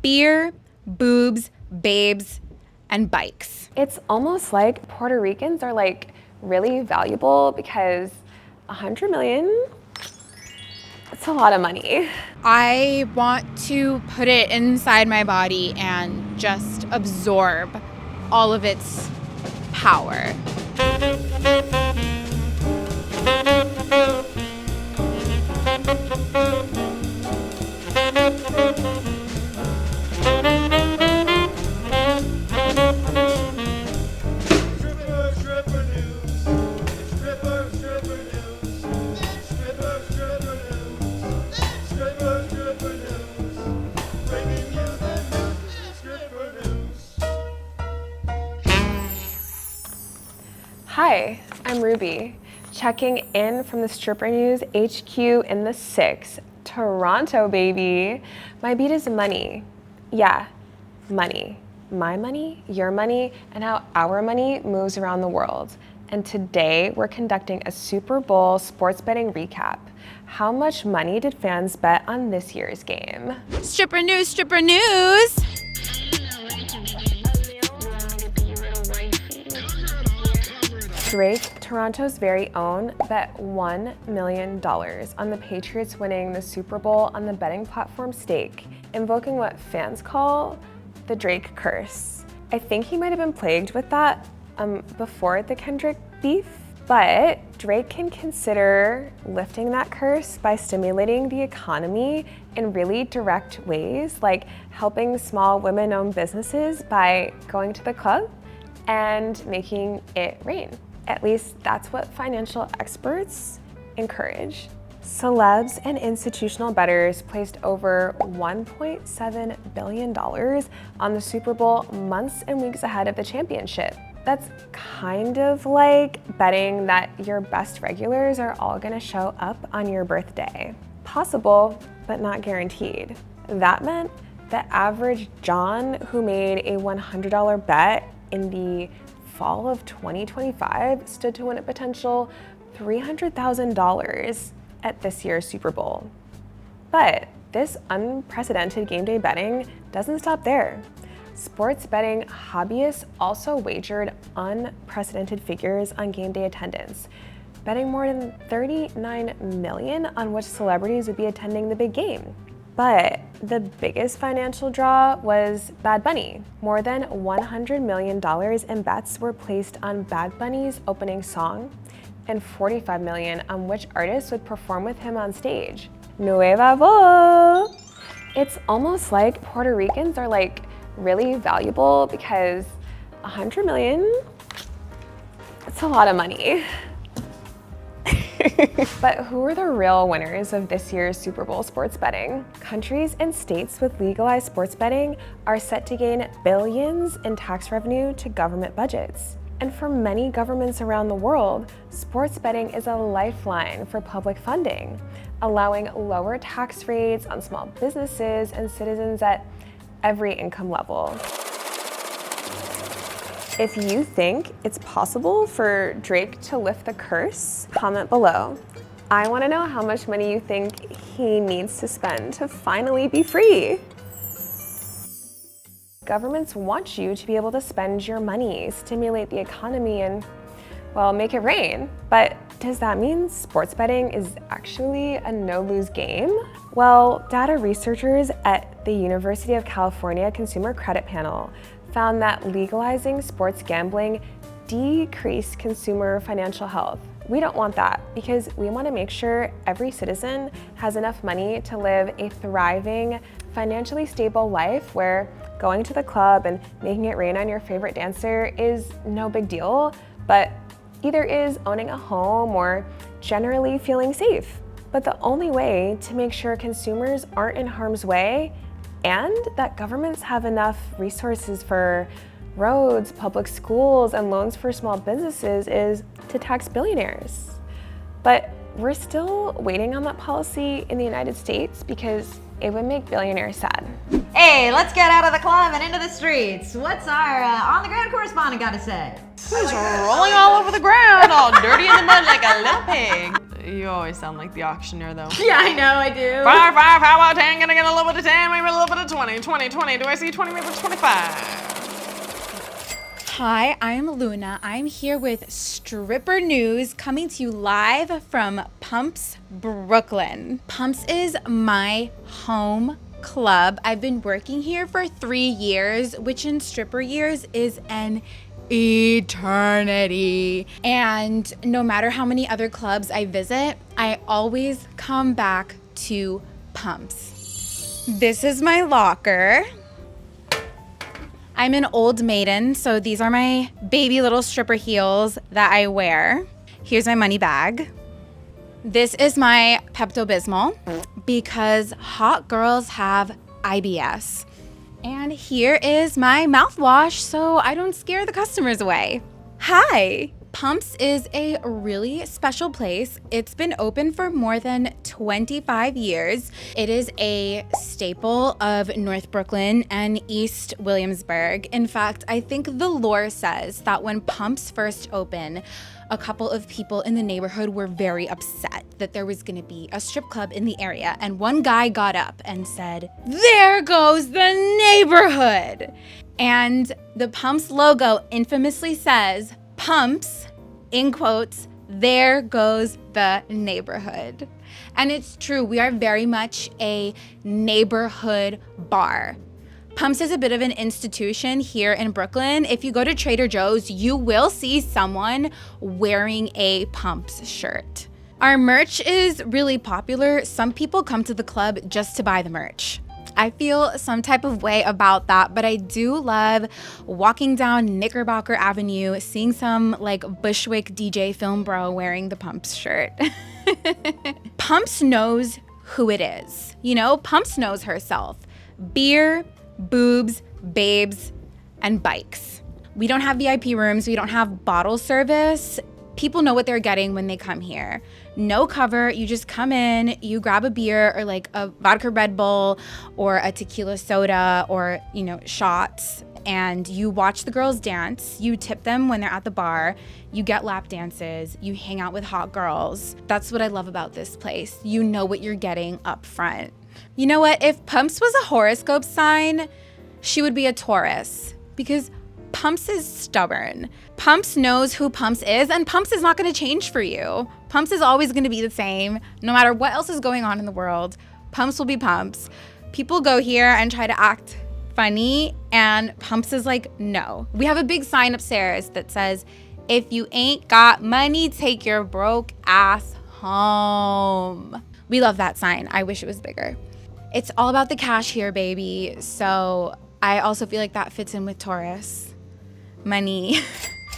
beer, boobs, babes, and bikes. It's almost like Puerto Ricans are like really valuable because 100 million, it's a lot of money. I want to put it inside my body and just absorb all of its power. Hi, I'm Ruby, checking in from the Stripper News HQ in the 6, Toronto, baby. My beat is money. Yeah, money. My money, your money, and how our money moves around the world. And today we're conducting a Super Bowl sports betting recap. How much money did fans bet on this year's game? Stripper news, stripper news! Drake, Toronto's very own, bet $1 million on the Patriots winning the Super Bowl on the betting platform Stake, invoking what fans call the Drake curse. I think he might have been plagued with that before the Kendrick beef, but Drake can consider lifting that curse by stimulating the economy in really direct ways, like helping small women-owned businesses by going to the club and making it rain. At least that's what financial experts encourage. Celebs and institutional bettors placed over $1.7 billion on the Super Bowl months and weeks ahead of the championship. That's kind of like betting that your best regulars are all gonna show up on your birthday. Possible, but not guaranteed. That meant the average John who made a $100 bet in the fall of 2025 stood to win a potential $300,000 at this year's Super Bowl. But this unprecedented game day betting doesn't stop there. Sports betting hobbyists also wagered unprecedented figures on game day attendance, betting more than $39 million on which celebrities would be attending the big game. But the biggest financial draw was Bad Bunny. More than $100 million in bets were placed on Bad Bunny's opening song and $45 million on which artist would perform with him on stage. Nueva voz! It's almost like Puerto Ricans are like really valuable because 100 million, it's a lot of money. But who are the real winners of this year's Super Bowl sports betting? Countries and states with legalized sports betting are set to gain billions in tax revenue to government budgets. And for many governments around the world, sports betting is a lifeline for public funding, allowing lower tax rates on small businesses and citizens at every income level. If you think it's possible for Drake to lift the curse, comment below. I want to know how much money you think he needs to spend to finally be free. Governments want you to be able to spend your money, stimulate the economy, and, well, make it rain. But does that mean sports betting is actually a no-lose game? Well, data researchers at the University of California Consumer Credit Panel found that legalizing sports gambling decreased consumer financial health. We don't want that because we want to make sure every citizen has enough money to live a thriving, financially stable life where going to the club and making it rain on your favorite dancer is no big deal, but either is owning a home or generally feeling safe. But the only way to make sure consumers aren't in harm's way and that governments have enough resources for roads, public schools, and loans for small businesses is to tax billionaires. But we're still waiting on that policy in the United States because it would make billionaires sad. Hey, let's get out of the club and into the streets. What's our on-the-ground correspondent got to say? He's rolling all over the ground, all dirty in the mud like a little pig. You always sound like the auctioneer, though. Yeah, I know, I do. 5, 5, how about 10? Gonna get a little bit of 10, maybe a little bit of 20, 20, 20. Do I see 20, maybe 25? Hi, I'm Luna. I'm here with stripper news coming to you live from Pumps, Brooklyn. Pumps is my home club. I've been working here for 3 years, which in stripper years is an eternity. And no matter how many other clubs I visit, I always come back to Pumps. This is my locker. I'm an old maiden, so these are my baby little stripper heels that I wear. Here's my money bag. This is my Pepto-Bismol because hot girls have IBS. And here is my mouthwash so I don't scare the customers away. Hi! Pumps is a really special place. It's been open for more than 25 years. It is a staple of North Brooklyn and East Williamsburg. In fact, I think the lore says that when Pumps first opened, a couple of people in the neighborhood were very upset that there was gonna be a strip club in the area. And one guy got up and said, "There goes the neighborhood." And the Pumps logo infamously says, Pumps, in quotes, there goes the neighborhood. And it's true, we are very much a neighborhood bar. Pumps is a bit of an institution here in Brooklyn. If you go to Trader Joe's, you will see someone wearing a Pumps shirt. Our merch is really popular. Some people come to the club just to buy the merch. I feel some type of way about that, but I do love walking down Knickerbocker Avenue, seeing some like Bushwick DJ film bro wearing the Pumps shirt. Pumps knows who it is. You know, Pumps knows herself. Beer, boobs, babes, and bikes. We don't have VIP rooms. We don't have bottle service. People know what they're getting when they come here. No cover, you just come in, you grab a beer or like a vodka Red Bull or a tequila soda or, you know, shots, and you watch the girls dance. You tip them when they're at the bar. You get lap dances. You hang out with hot girls. That's what I love about this place. You know what you're getting up front. You know what? If Pumps was a horoscope sign, she would be a Taurus because Pumps is stubborn. Pumps knows who Pumps is, and Pumps is not going to change for you. Pumps is always going to be the same. No matter what else is going on in the world, Pumps will be Pumps. People go here and try to act funny, and Pumps is like, no. We have a big sign upstairs that says, if you ain't got money, take your broke ass home. We love that sign. I wish it was bigger. It's all about the cash here, baby. So I also feel like that fits in with Taurus. Money.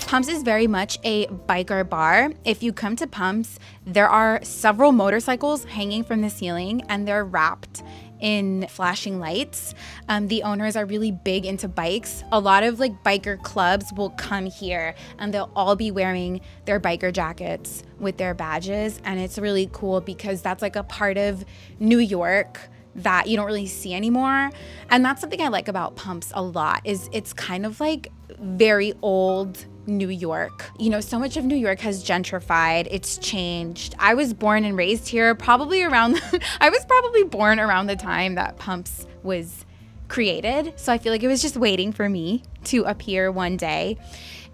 Pumps is very much a biker bar. If you come to Pumps, there are several motorcycles hanging from the ceiling and they're wrapped in flashing lights. The owners are really big into bikes. A lot of like biker clubs will come here and they'll all be wearing their biker jackets with their badges. And it's really cool because that's like a part of New York that you don't really see anymore. And that's something I like about Pumps a lot, is it's kind of like very old New York. You know, so much of New York has gentrified. It's changed. I was born and raised here probably around, I was probably born around the time that Pumps was created. So I feel like it was just waiting for me to appear one day.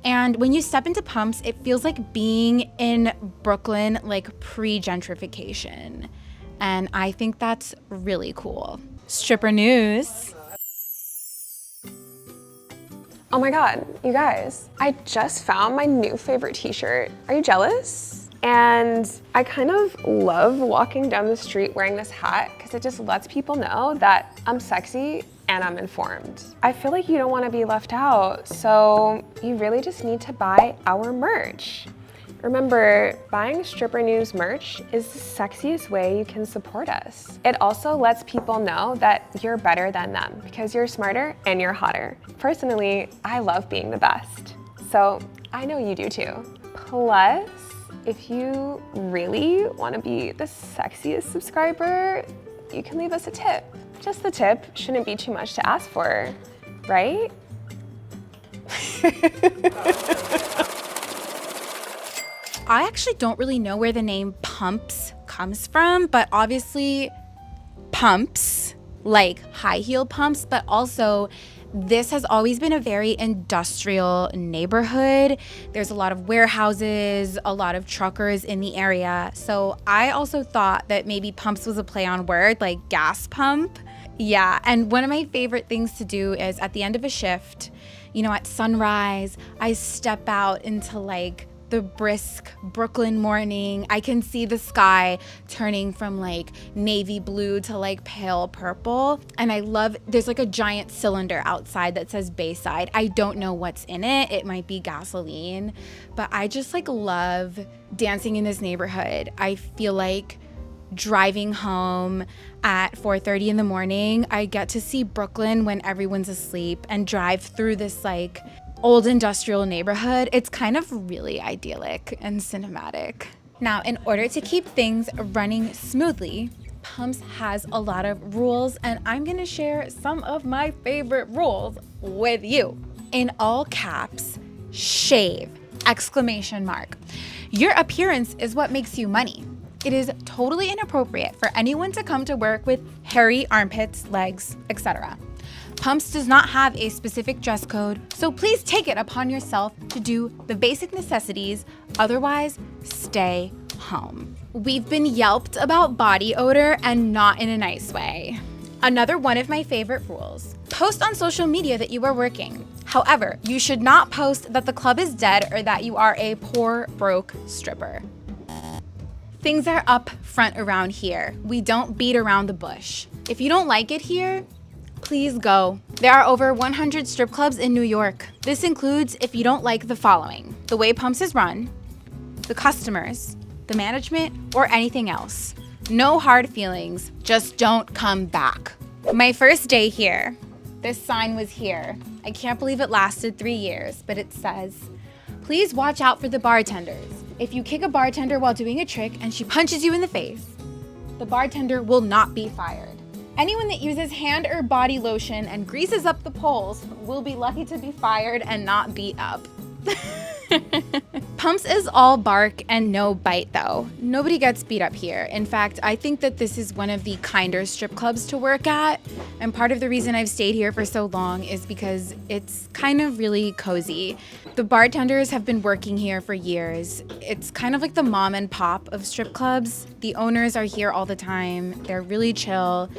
And when you step into Pumps, it feels like being in Brooklyn, like pre-gentrification. And I think that's really cool. Stripper news. Oh my God, you guys, I just found my new favorite t-shirt. Are you jealous? And I kind of love walking down the street wearing this hat because it just lets people know that I'm sexy and I'm informed. I feel like you don't want to be left out, so you really just need to buy our merch. Remember, buying Stripper News merch is the sexiest way you can support us. It also lets people know that you're better than them because you're smarter and you're hotter. Personally, I love being the best. So I know you do too. Plus, if you really want to be the sexiest subscriber, you can leave us a tip. Just the tip shouldn't be too much to ask for, right? I actually don't really know where the name pumps comes from, but obviously pumps, like high heel pumps, but also this has always been a very industrial neighborhood. There's a lot of warehouses, a lot of truckers in the area. So I also thought that maybe pumps was a play on word, like gas pump. Yeah, and one of my favorite things to do is at the end of a shift, you know, at sunrise, I step out into like the brisk Brooklyn morning. I can see the sky turning from like navy blue to like pale purple. And I love, there's like a giant cylinder outside that says Bayside. I don't know what's in it. It might be gasoline, but I just like love dancing in this neighborhood. I feel like driving home at 4:30 in the morning, I get to see Brooklyn when everyone's asleep and drive through this like old industrial neighborhood. It's kind of really idyllic and cinematic. Now, in order to keep things running smoothly, Pumps has a lot of rules, and I'm gonna share some of my favorite rules with you. In all caps, shave, exclamation mark. Your appearance is what makes you money. It is totally inappropriate for anyone to come to work with hairy armpits, legs, etc. Pumps does not have a specific dress code, so please take it upon yourself to do the basic necessities, otherwise stay home. We've been yelped about body odor, and not in a nice way. Another one of my favorite rules: post on social media that you are working. However, you should not post that the club is dead or that you are a poor, broke stripper. Things are up front around here. We don't beat around the bush. If you don't like it here, please go. There are over 100 strip clubs in New York. This includes if you don't like the following: the way Pumps is run, the customers, the management, or anything else. No hard feelings, just don't come back. My first day here, this sign was here. I can't believe it lasted 3 years, but it says, please watch out for the bartenders. If you kick a bartender while doing a trick and she punches you in the face, the bartender will not be fired. Anyone that uses hand or body lotion and greases up the poles will be lucky to be fired and not beat up. Pumps is all bark and no bite though. Nobody gets beat up here. In fact, I think that this is one of the kinder strip clubs to work at. And part of the reason I've stayed here for so long is because it's kind of really cozy. The bartenders have been working here for years. It's kind of like the mom and pop of strip clubs. The owners are here all the time. They're really chill.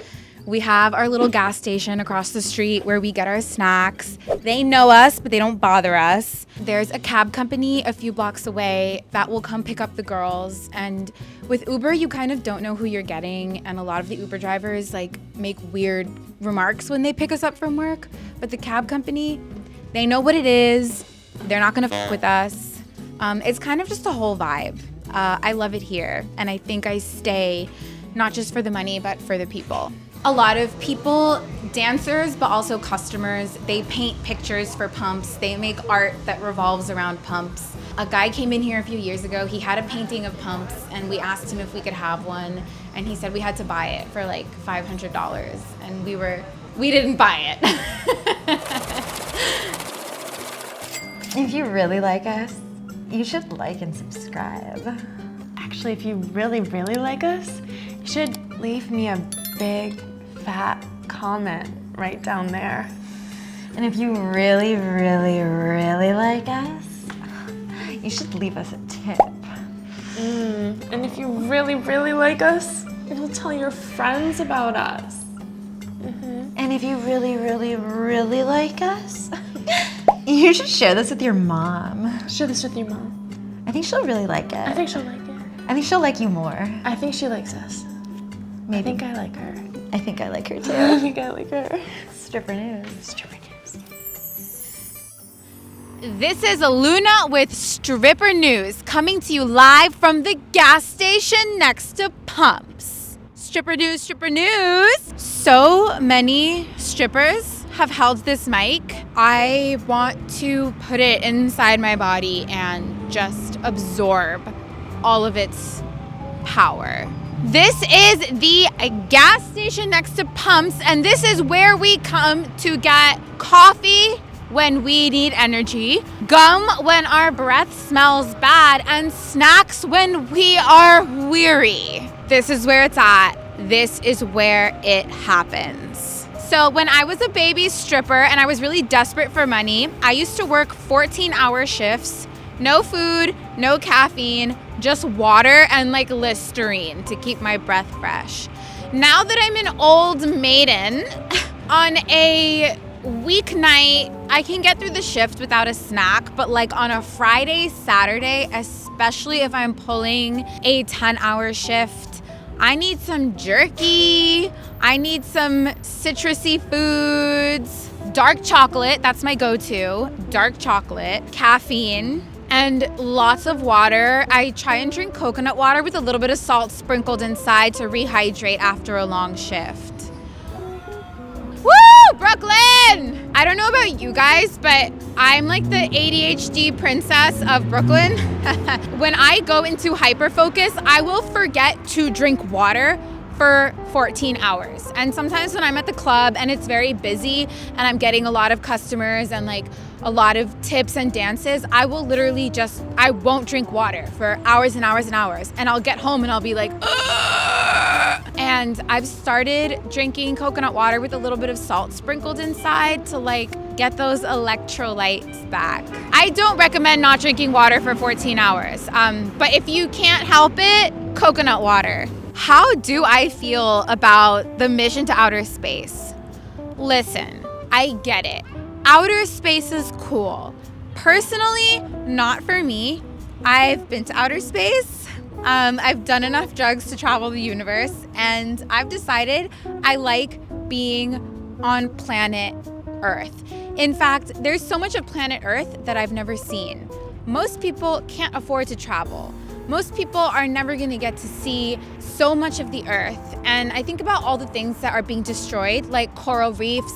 We have our little gas station across the street where we get our snacks. They know us, but they don't bother us. There's a cab company a few blocks away that will come pick up the girls. And with Uber, you kind of don't know who you're getting. And a lot of the Uber drivers like make weird remarks when they pick us up from work. But the cab company, they know what it is. They're not gonna f with us. It's kind of just a whole vibe. I love it here. And I think I stay not just for the money, but for the people. A lot of people, dancers, but also customers, they paint pictures for Pumps. They make art that revolves around Pumps. A guy came in here a few years ago. He had a painting of Pumps, and we asked him if we could have one. And he said we had to buy it for like $500. And we didn't buy it. If you really like us, you should like and subscribe. Actually, if you really, really like us, you should leave me a big, fat comment right down there. And if you really, really, really like us, you should leave us a tip. And if you really, really like us, you'll tell your friends about us. And if you really, really, really like us, you should share this with your mom. Share this with your mom. I think she'll really like it. I think she'll like it. I think she'll like you more. I think she likes us. Maybe. I think I like her. I think I like her too. I think I like her. Stripper news. Stripper news. This is Luna with Stripper News, coming to you live from the gas station next to Pumps. Stripper news, stripper news. So many strippers have held this mic. I want to put it inside my body and just absorb all of its power. This is the gas station next to Pumps, and this is where we come to get coffee when we need energy, gum when our breath smells bad, and snacks when we are weary. This is where it's at. This is where it happens. So when I was a baby stripper and I was really desperate for money, I used to work 14-hour shifts, no food, no caffeine, just water and like Listerine to keep my breath fresh. Now that I'm an old maiden, on a weeknight, I can get through the shift without a snack, but like on a Friday, Saturday, especially if I'm pulling a 10-hour shift, I need some jerky, I need some citrusy foods, dark chocolate, that's my go-to, dark chocolate, caffeine, and lots of water. I try and drink coconut water with a little bit of salt sprinkled inside to rehydrate after a long shift. Woo, Brooklyn! I don't know about you guys, but I'm like the ADHD princess of Brooklyn. When I go into hyperfocus, I will forget to drink water for 14 hours. And sometimes when I'm at the club and it's very busy and I'm getting a lot of customers and like a lot of tips and dances, I will literally I won't drink water for hours and hours and hours. And I'll get home and I'll be like, ugh! And I've started drinking coconut water with a little bit of salt sprinkled inside to like get those electrolytes back. I don't recommend not drinking water for 14 hours. But if you can't help it, coconut water. How do I feel about the mission to outer space? Listen, I get it. Outer space is cool. Personally, not for me. I've been to outer space. I've done enough drugs to travel the universe, and I've decided I like being on planet Earth. In fact, there's so much of planet Earth that I've never seen. Most people can't afford to travel. Most people are never going to get to see so much of the earth. And I think about all the things that are being destroyed, like coral reefs,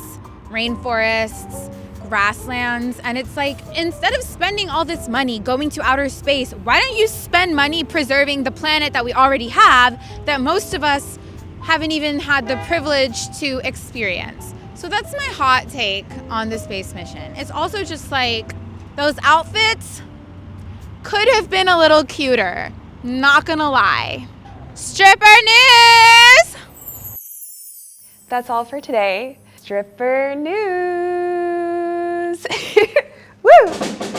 rainforests, grasslands. And it's like, instead of spending all this money going to outer space, why don't you spend money preserving the planet that we already have that most of us haven't even had the privilege to experience? So that's my hot take on the space mission. It's also just like, those outfits could have been a little cuter, not gonna lie. Stripper news! That's all for today. Stripper news! Woo!